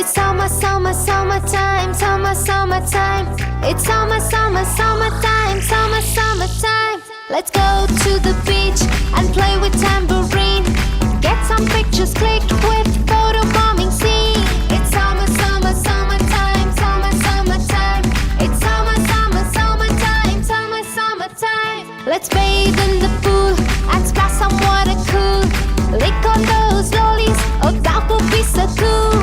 It's summer, summer, summertime, summer, summertime. It's summer, summer, summertime, summer, summertime. Let's go to the beach and play with tambourine. Get some pictures clicked with photo bombing scene. It's summer, summer, summertime, summer, summertime. It's summer, summer, summertime, summer, summertime. Let's bathe in the pool and splash some water cool. Lick on those lollies, oh that would be so cool.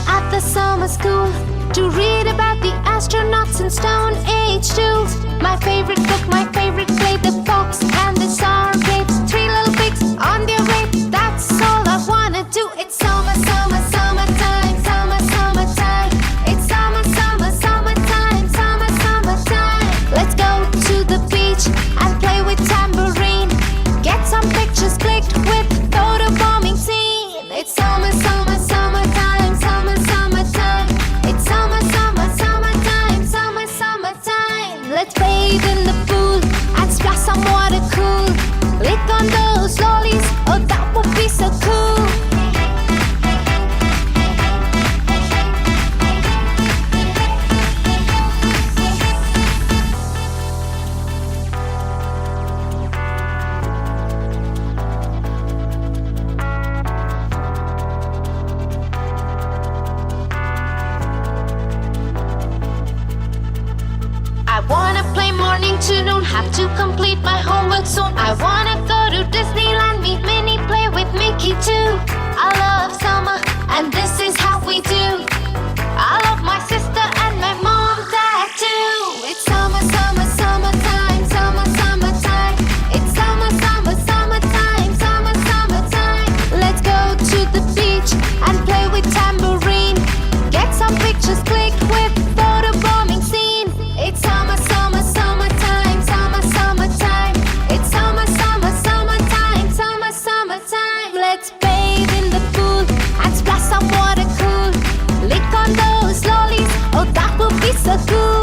At the summer school, to read about the astronauts and Stone Age tools. My favorite book, my favorite play, the fox and the sour grapes. Three little pigs on their way, that's all I wanna do. It's summer, summer, summertime, summer, summertime. It's summer, summer, summertime, summer, summertime. Let's go to the beach and play with tambourine. Get some pictures clicked with photo bombing scene. It's summer, summer, summertime, summer, summertime. It's summer, summer, summertime, summer, summertime. Let's bathe in the pool and splash some water cool. Lick on those lollies, oh that would be so cool. I wanna play morning to noon, have to complete my homework soon. I wanna go to Disneyland, meet Minnie, play with Mickey too. I love summer, and this is how we do. I love my sister and my mom, dad too. It's summer, summer, summertime, summer, summertime. It's summer, summer, summertime, summer, summertime. Let's go to the beach and play with tambourine. Get some pictures clicked with photo bombing scene. It's summer, summer, summertime, summer, summertime. It's summer, summer, summertime, summer, summertime. Let's bathe in the pool and splash some water cool. Lick on those lollies, oh that would be so cool.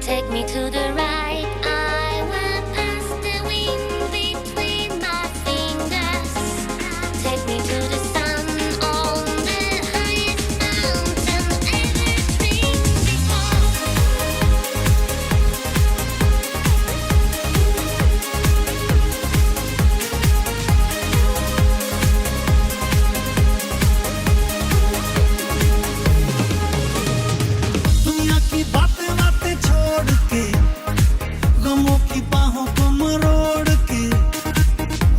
Take me to the right, I will pass the wind between my fingers. Take me to the sun on the highest mountain ever dreamed before. दुनिया की बातें बातें छोड़ के, गमों की बाहों को मरोड़ के,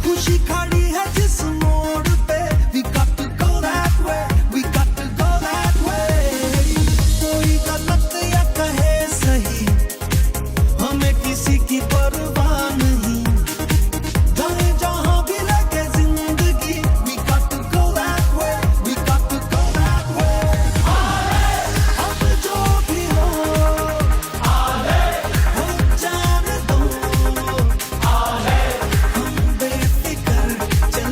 खुशी खड़ी है जिस मोड़ पे, we got to go that way, we got to go that way. कोई गलत या कहे सही, हमें किसी की परवाह नहीं, जाए जहाँ भी लगे जिंदगी, we got to go that way, we got to go that way. अब जो भी हो जाने दो, हम बेफिक्र चलेंगे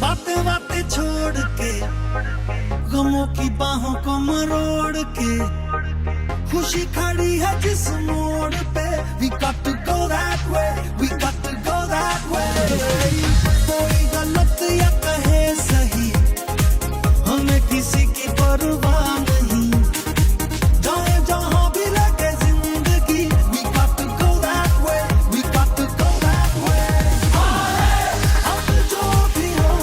बातें बातें छोड़ के गमों की बाहों को मरोड़ के खुशी खड़ी है जिस मोड़ पे we got to go that way, we got to go that way. कोई गलत या कहे सही हमें किसी की परवाह नहीं जाए जहां भी लगे जिंदगी we got to go that way, we got to go that way. अब जो भी हो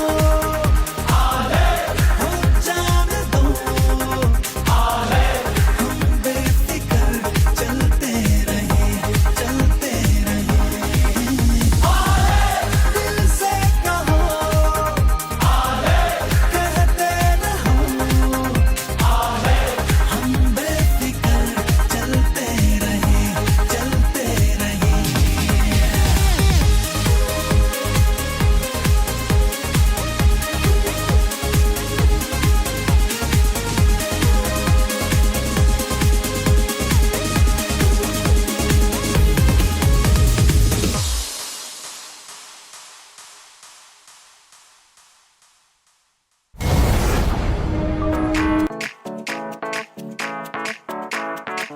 जाने दो हम बेफिक्र चलते रहे दिल से कहो कहते रहो हम बेफिक्र चलते रहे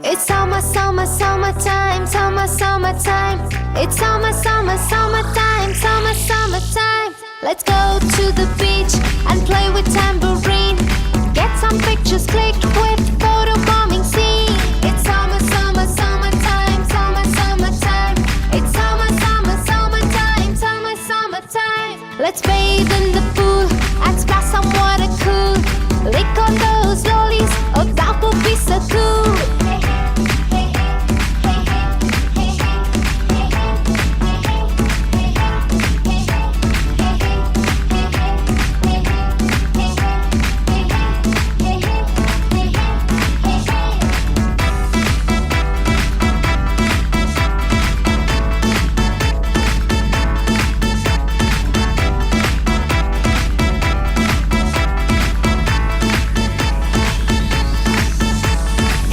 It's summer, summer, summertime, summer, summertime. It's summer, summer, summertime, summer, summertime. Let's go to the beach and play with tambourine. Get some pictures clicked with photo bombing scene. It's summer, summer, summertime, summer, summertime. It's summer, summer, summertime, summer, summertime. Let's bathe in the pool and splash some water cool. Lick on those lollies, oh that would be so cool.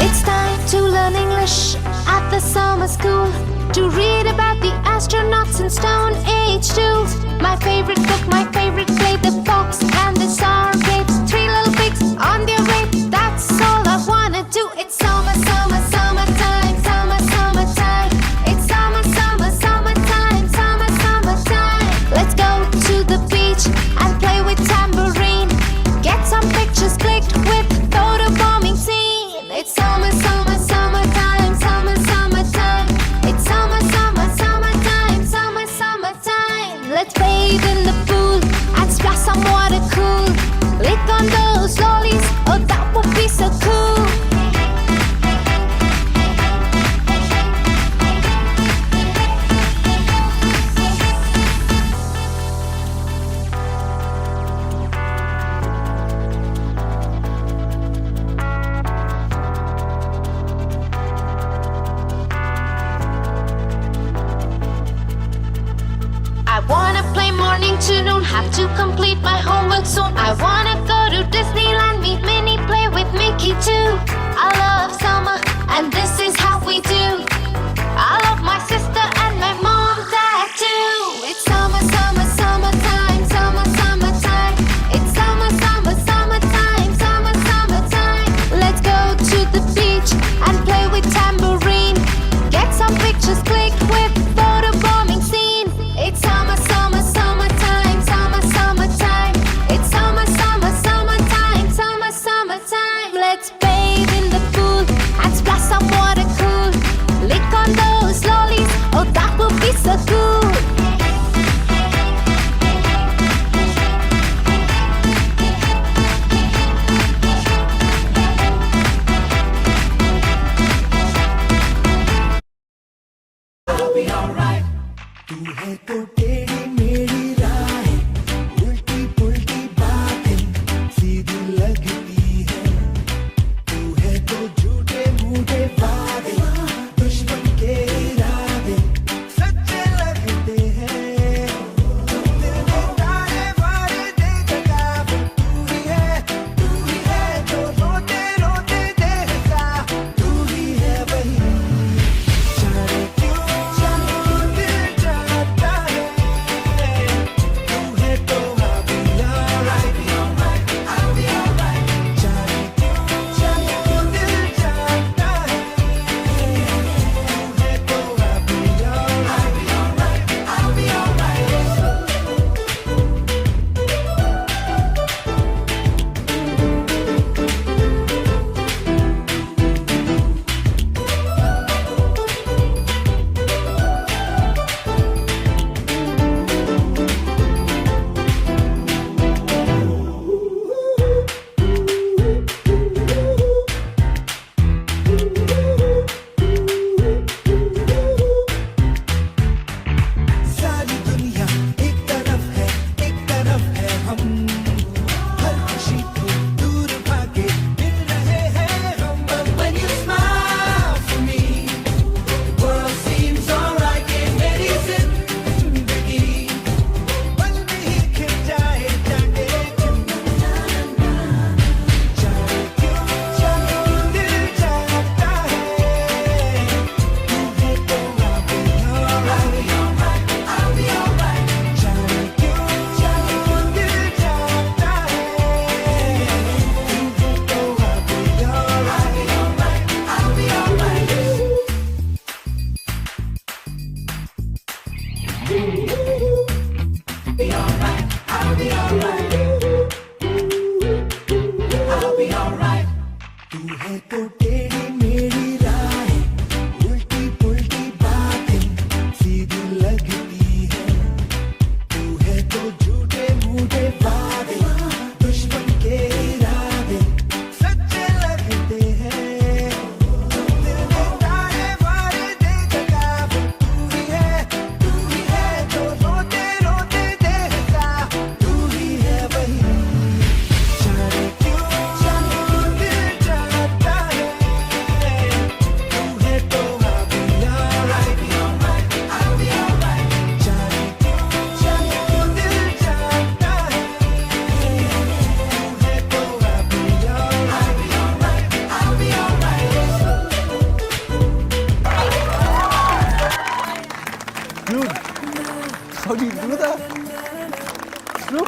It's time to learn English at the summer school, to read about the astronauts and Stone Age too. My favorite book, my favorite play, The Fox and the Sour Grapes. Three little pigs on their way, that's all I wanna do. It's summer, summer, summertime, summer, summertime. It's summer, summer, summertime, summer, summertime. Let's go to the beach and play with tambourine. Get some pictures clicked with photo bombing scene. It's summer, summer, summertime, summer, summertime. It's summer, summer, summertime, summer, summertime. Let's bathe in the pool and splash some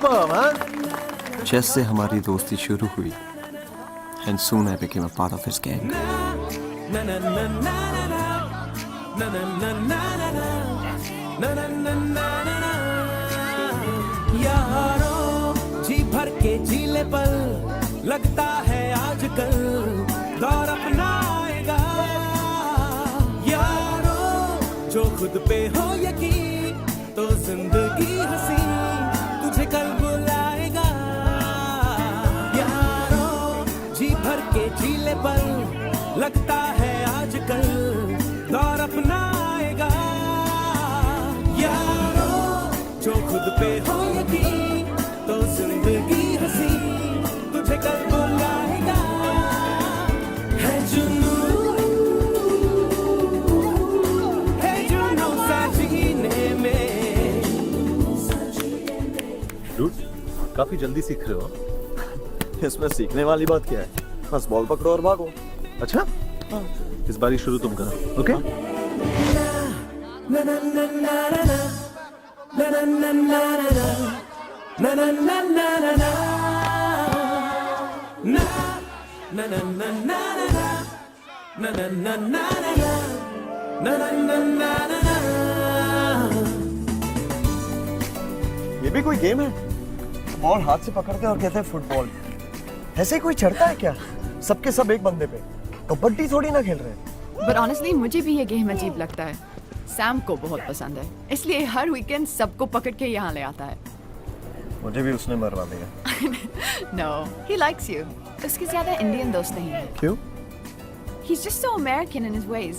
Superb, huh? जैसे हमारी दोस्ती शुरू हुई and soon I became a part of his gang. यारों जी भर के जीले पल लगता है आजकल दौर अपना आएगा यारों जो खुद पे हो यकीन तो जिंदगी हंसी तुझे कल बुलाएगा यारों जी भर के जीले पल लगता है आजकल दौर अपना आएगा यारों जो खुद पे हो यकीन तो जिंदगी हंसी तुझे कल बुलाएगा है जुनू सा जीने में Dude, काफी जल्दी सीख रहे हो. इसमें सीखने वाली बात क्या है? बस बॉल पकड़ो और भागो. अच्छा? इस बारी शुरू तुम करो. Okay? ये भी कोई गेम है? बॉल हाथ से पकड़ते और कहते हैं फुटबॉल. ऐसे ही कोई चढ़ता है क्या? सबके सब एक बंदे पे. कबड्डी थोड़ी ना खेल रहे हैं. बट ऑनेस्टली मुझे भी ये गेम अजीब लगता है. सैम को बहुत पसंद है, इसलिए हर वीकेंड सबको पकड़ के यहाँ ले आता है. मुझे भी उसने मरवा दिया. No, he likes you. उसके ज्यादा इंडियन दोस्त नहीं है. क्यों? He's just so American in his ways.